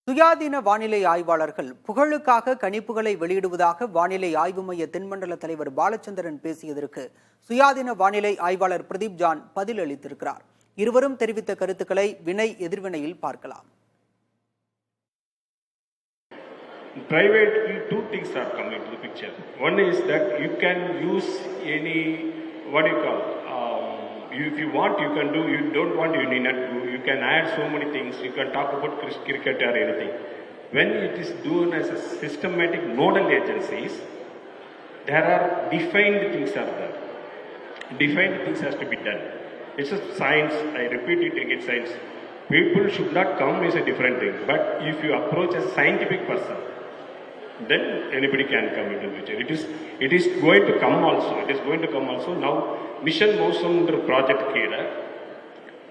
சுயாதீன வானிலை ஆய்வாளர்கள் புகழுக்காக கணிப்புகளை வெளியிடுவதாக வானிலை ஆய்வு மைய தென்மண்டல தலைவர் பாலச்சந்திரன் பேசியதற்கு சுயாதீன வானிலை ஆய்வாளர் பிரதீப் ஜான் பதில் அளித்திருக்கிறார். இருவரும் தெரிவித்த கருத்துக்களை வினை எதிர்வினையில் பார்க்கலாம். Privately, two things are coming to the picture. One is that you can use any, what do you call, if you want, you can do. You don't want, you need not do. You can add so many things. You can talk about cricket or anything. When it is done as a systematic nodal agencies, there are defined things are there. Defined things has to be done. It's a science. I repeat it again, science. People should not come is a different thing. But if you approach a scientific person, then anybody can come into the picture. It is going to come also. It is going to come also. Now, Mission Mosamundra project கீழ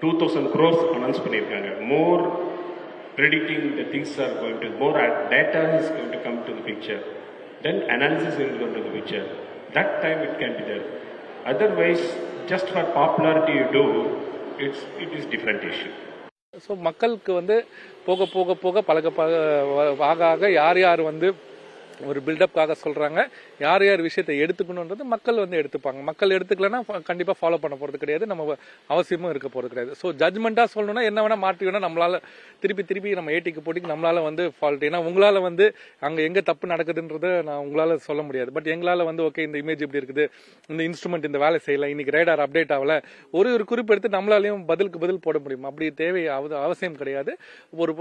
2000 crores announce பண்ணிருக்காங்க. More predicting the things are going to, more data is going to come to the picture. Then analysis is going to the picture. That time it can be there. Otherwise, just for popularity you do, it is different issue. So மக்களுக்கு போக போக போக ஆக யார் யார் ஒரு பில்டப்காக சொல்றாங்க, யார் யார் விஷயத்தை எடுத்துக்கணுன்றது மக்கள் எடுத்துப்பாங்க. மக்கள் எடுத்துக்கலன்னா கண்டிப்பா ஃபாலோ பண்ண போறது கிடையாது, நம்ம அவசியமும் இருக்க போறது கிடையாது. ஸோ ஜட்மெண்டா சொல்லணும்னா என்ன வேணா மாற்றி வேணா நம்மளால திருப்பி நம்ம ஏடிக்கு போட்டிக்கு நம்மளால ஃபால்ட். ஏன்னா உங்களால அங்க எங்க தப்பு நடக்குதுன்றத நான் உங்களால சொல்ல முடியாது. பட் எங்களால ஓகே இந்த இமேஜ் இப்படி இருக்குது, இந்த இன்ஸ்ட்ருமெண்ட் இந்த வேலை செய்யல, இன்னைக்கு ரேடார் அப்டேட் ஆகல, ஒரு குறிப்பு எடுத்து நம்மளாலையும் பதிலுக்கு பதில் போட முடியும். அப்படி தேவை அவசியம் கிடையாது. ஒரு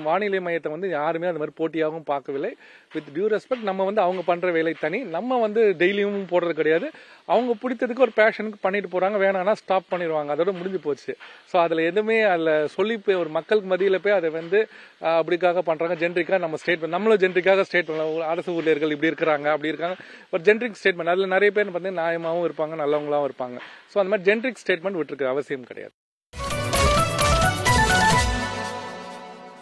வானிலை மையத்தை யாருமே அந்த மாதிரி போட்டியாகவும் பார்க்கவில்லை. வித் டியூ ரெஸ்பெக்ட், நம்ம அவங்க பண்ற வேலை தனி, நம்ம டெய்லியும் போடுறது கிடையாது. அவங்க பிடித்ததுக்கு ஒரு பேஷனுக்கு பண்ணிட்டு போறாங்க, வேணாம்னா ஸ்டாப் பண்ணிடுவாங்க, அதோட முடிஞ்சு போச்சு. ஸோ அதுல எதுவுமே அதுல சொல்லி ஒரு மக்களுக்கு மத்தியில போய் அதை அப்படிக்காக பண்றாங்க. ஜென்ரிக்கா நம்ம ஸ்டேட்மெண்ட், நம்மளும் ஜென்ரிக்காக ஸ்டேட்மெண்ட், அரசு ஊழியர்கள் இப்படி இருக்கிறாங்க அப்படி இருக்காங்க, ஒரு ஜென்ரிக் ஸ்டேட்மெண்ட். அதுல நிறைய பேர் நியாயமாவும் இருப்பாங்க, நல்லவங்களாவும் இருப்பாங்க. ஸோ அந்த மாதிரி ஜென்ரிக் ஸ்டேட்மெண்ட் விட்டுருக்கு அவசியம் கிடையாது.